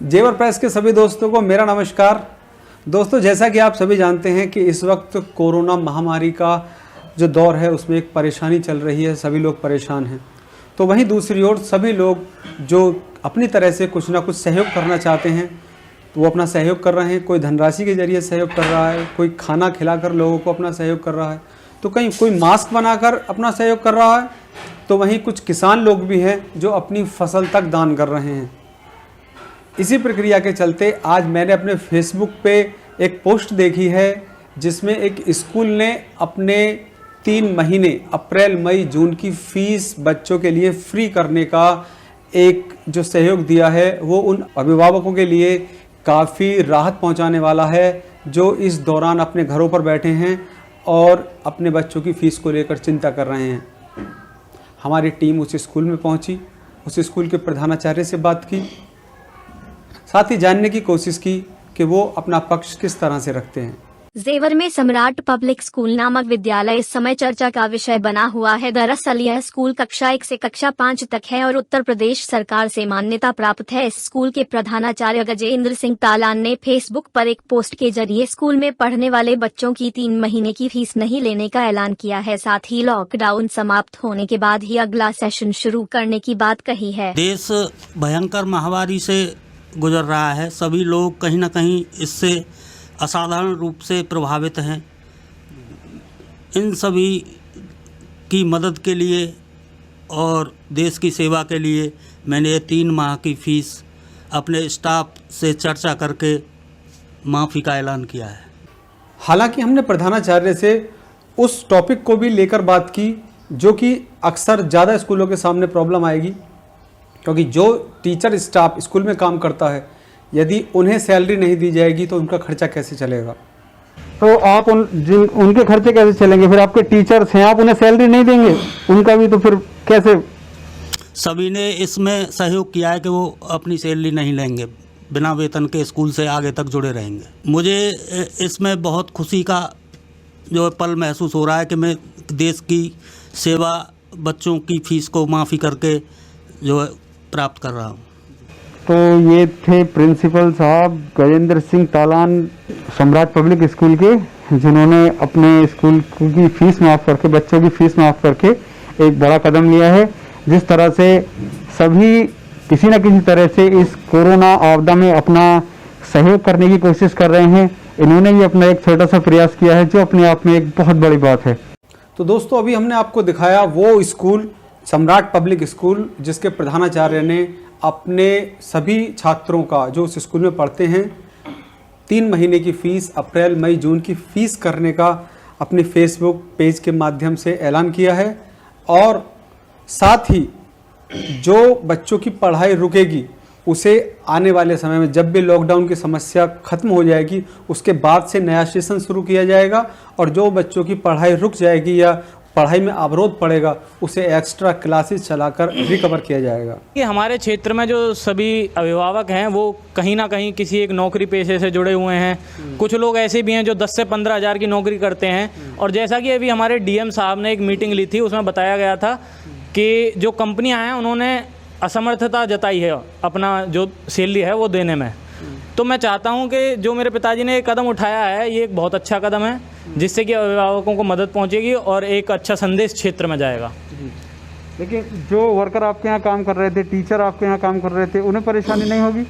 जेवर प्रेस के सभी दोस्तों को मेरा नमस्कार। दोस्तों, जैसा कि आप सभी जानते हैं कि इस वक्त कोरोना महामारी का जो दौर है उसमें एक परेशानी चल रही है, सभी लोग परेशान हैं। तो वहीं दूसरी ओर सभी लोग जो अपनी तरह से कुछ ना कुछ सहयोग करना चाहते हैं तो वो अपना सहयोग कर रहे हैं। कोई धनराशि के जरिए सहयोग कर रहा है, कोई खाना खिलाकर लोगों को अपना सहयोग कर रहा है, तो कहीं कोई मास्क बनाकर अपना सहयोग कर रहा है, तो वहीं कुछ किसान लोग भी हैं जो अपनी फसल तक दान कर रहे हैं। इसी प्रक्रिया के चलते आज मैंने अपने फेसबुक पे एक पोस्ट देखी है जिसमें एक स्कूल ने अपने 3 महीने अप्रैल मई जून की फीस बच्चों के लिए फ्री करने का एक जो सहयोग दिया है वो उन अभिभावकों के लिए काफ़ी राहत पहुंचाने वाला है जो इस दौरान अपने घरों पर बैठे हैं और अपने बच्चों की फ़ीस को लेकर चिंता कर रहे हैं। हमारी टीम उस स्कूल में पहुंची, उस स्कूल के प्रधानाचार्य से बात की, साथ ही जानने की कोशिश की कि वो अपना पक्ष किस तरह से रखते हैं। जेवर में सम्राट पब्लिक स्कूल नामक विद्यालय इस समय चर्चा का विषय बना हुआ है। दरअसल यह स्कूल कक्षा 1 से कक्षा 5 तक है और उत्तर प्रदेश सरकार से मान्यता प्राप्त है। इस स्कूल के प्रधानाचार्य गजेंद्र सिंह तालान ने फेसबुक पर एक पोस्ट के जरिए स्कूल में पढ़ने वाले बच्चों की 3 महीने की फीस नहीं लेने का ऐलान किया है। साथ ही लॉकडाउन समाप्त होने के बाद ही अगला सेशन शुरू करने की बात कही है। देश भयंकर महामारी से गुजर रहा है, सभी लोग कहीं ना कहीं इससे असाधारण रूप से प्रभावित हैं। इन सभी की मदद के लिए और देश की सेवा के लिए मैंने ये 3 माह की फ़ीस अपने स्टाफ से चर्चा करके माफ़ी का ऐलान किया है। हालांकि हमने प्रधानाचार्य से उस टॉपिक को भी लेकर बात की जो कि अक्सर ज़्यादा स्कूलों के सामने प्रॉब्लम आएगी, क्योंकि जो टीचर स्टाफ स्कूल में काम करता है यदि उन्हें सैलरी नहीं दी जाएगी तो उनका खर्चा कैसे चलेगा। तो आप उनके खर्चे कैसे चलेंगे? फिर आपके टीचर्स हैं, आप उन्हें सैलरी नहीं देंगे, उनका भी तो फिर कैसे? सभी ने इसमें सहयोग किया है कि वो अपनी सैलरी नहीं लेंगे, बिना वेतन के स्कूल से आगे तक जुड़े रहेंगे। मुझे इसमें बहुत खुशी का जो पल महसूस हो रहा है कि मैं देश की सेवा, बच्चों की फ़ीस को माफ़ी करके जो है प्राप्त कर रहा हूँ। तो ये थे प्रिंसिपल साहब गजेंद्र सिंह तालान सम्राट पब्लिक स्कूल के, जिन्होंने अपने स्कूल की फ़ीस माफ़ करके, बच्चों की फ़ीस माफ़ करके एक बड़ा कदम लिया है। जिस तरह से सभी किसी न किसी तरह से इस कोरोना आपदा में अपना सहयोग करने की कोशिश कर रहे हैं, इन्होंने भी अपना एक छोटा सा प्रयास किया है जो अपने आप में एक बहुत बड़ी बात है। तो दोस्तों, अभी हमने आपको दिखाया वो स्कूल सम्राट पब्लिक स्कूल जिसके प्रधानाचार्य ने अपने सभी छात्रों का जो उस स्कूल में पढ़ते हैं 3 महीने की फ़ीस अप्रैल मई जून की फ़ीस करने का अपने फेसबुक पेज के माध्यम से ऐलान किया है। और साथ ही जो बच्चों की पढ़ाई रुकेगी उसे आने वाले समय में जब भी लॉकडाउन की समस्या ख़त्म हो जाएगी उसके बाद से नया सेशन शुरू किया जाएगा, और जो बच्चों की पढ़ाई रुक जाएगी या पढ़ाई में अवरोध पड़ेगा उसे एक्स्ट्रा क्लासेस चलाकर रिकवर किया जाएगा। ये हमारे क्षेत्र में जो सभी अभिभावक हैं वो कहीं ना कहीं किसी एक नौकरी पेशे से जुड़े हुए हैं। कुछ लोग ऐसे भी हैं जो 10 से 15 हज़ार की नौकरी करते हैं। और जैसा कि अभी हमारे डीएम साहब ने एक मीटिंग ली थी, उसमें बताया गया था कि जो कंपनियां हैं उन्होंने असमर्थता जताई है अपना जो सैलरी है वो देने में। तो मैं चाहता हूं कि जो मेरे पिताजी ने एक कदम उठाया है ये एक बहुत अच्छा कदम है जिससे कि अभिभावकों को मदद पहुंचेगी और एक अच्छा संदेश क्षेत्र में जाएगा। लेकिन जो वर्कर आपके यहाँ काम कर रहे थे, टीचर आपके यहाँ काम कर रहे थे, उन्हें परेशानी नहीं होगी?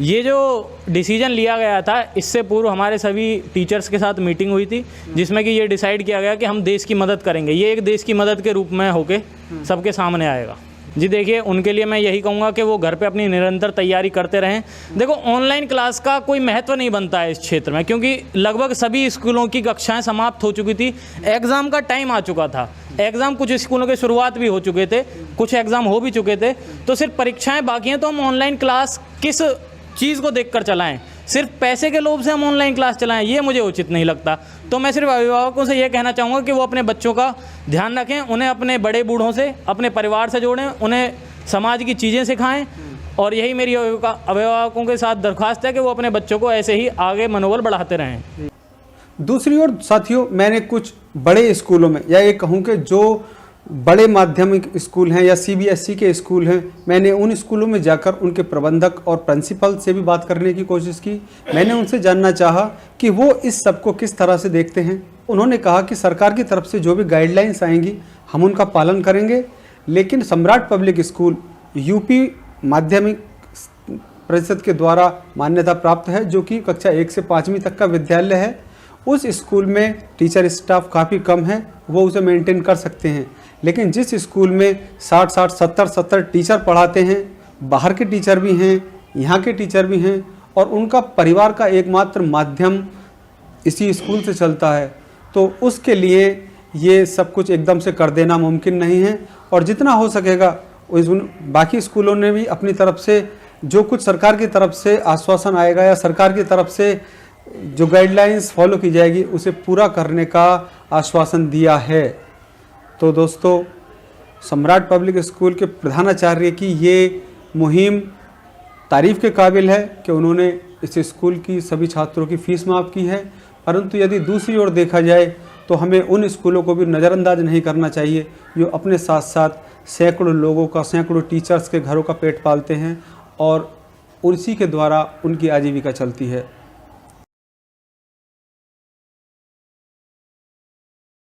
ये जो डिसीजन लिया गया था इससे पूर्व हमारे सभी टीचर्स के साथ मीटिंग हुई थी जिसमें कि ये डिसाइड किया गया कि हम देश की मदद करेंगे। ये एक देश की मदद के रूप में होके सबके सामने आएगा। जी देखिए, उनके लिए मैं यही कहूँगा कि वो घर पे अपनी निरंतर तैयारी करते रहें। देखो, ऑनलाइन क्लास का कोई महत्व नहीं बनता है इस क्षेत्र में, क्योंकि लगभग सभी स्कूलों की कक्षाएं समाप्त हो चुकी थी, एग्ज़ाम का टाइम आ चुका था। एग्ज़ाम कुछ स्कूलों के शुरुआत भी हो चुके थे, कुछ एग्ज़ाम हो भी चुके थे, तो सिर्फ परीक्षाएँ बाकी हैं। तो हम ऑनलाइन क्लास किस चीज़ को देख कर चलाएँ? सिर्फ पैसे के लोभ से हम ऑनलाइन क्लास चलाएं, ये मुझे उचित नहीं लगता। तो मैं सिर्फ अभिभावकों से ये कहना चाहूँगा कि वो अपने बच्चों का ध्यान रखें, उन्हें अपने बड़े बूढ़ों से, अपने परिवार से जोड़ें, उन्हें समाज की चीज़ें सिखाएं। और यही मेरी अभिभावकों के साथ दरख्वास्त है कि वो अपने बच्चों को ऐसे ही आगे मनोबल बढ़ाते रहें। दूसरी ओर साथियों, मैंने कुछ बड़े स्कूलों में या ये कहूँ कि जो बड़े माध्यमिक स्कूल हैं या सीबीएसई के स्कूल हैं, मैंने उन स्कूलों में जाकर उनके प्रबंधक और प्रिंसिपल से भी बात करने की कोशिश की। मैंने उनसे जानना चाहा कि वो इस सब को किस तरह से देखते हैं। उन्होंने कहा कि सरकार की तरफ से जो भी गाइडलाइंस आएंगी हम उनका पालन करेंगे, लेकिन सम्राट पब्लिक स्कूल यूपी माध्यमिक परिषद के द्वारा मान्यता प्राप्त है, जो कि कक्षा 1 से 5वीं तक का विद्यालय है। उस स्कूल में टीचर स्टाफ काफ़ी कम है, वो उसे मेंटेन कर सकते हैं। लेकिन जिस स्कूल में 60-60, 70-70 टीचर पढ़ाते हैं, बाहर के टीचर भी हैं, यहाँ के टीचर भी हैं, और उनका परिवार का एकमात्र माध्यम इसी स्कूल से चलता है, तो उसके लिए ये सब कुछ एकदम से कर देना मुमकिन नहीं है। और जितना हो सकेगा बाकी स्कूलों ने भी अपनी तरफ से जो कुछ सरकार की तरफ से आश्वासन आएगा या सरकार की तरफ से जो गाइडलाइंस फॉलो की जाएगी उसे पूरा करने का आश्वासन दिया है। तो दोस्तों, सम्राट पब्लिक स्कूल के प्रधानाचार्य की ये मुहिम तारीफ़ के काबिल है कि उन्होंने इस स्कूल की सभी छात्रों की फ़ीस माफ़ की है। परंतु यदि दूसरी ओर देखा जाए तो हमें उन स्कूलों को भी नज़रअंदाज नहीं करना चाहिए जो अपने साथ साथ सैकड़ों लोगों का, सैकड़ों टीचर्स के घरों का पेट पालते हैं और उसी के द्वारा उनकी आजीविका चलती है।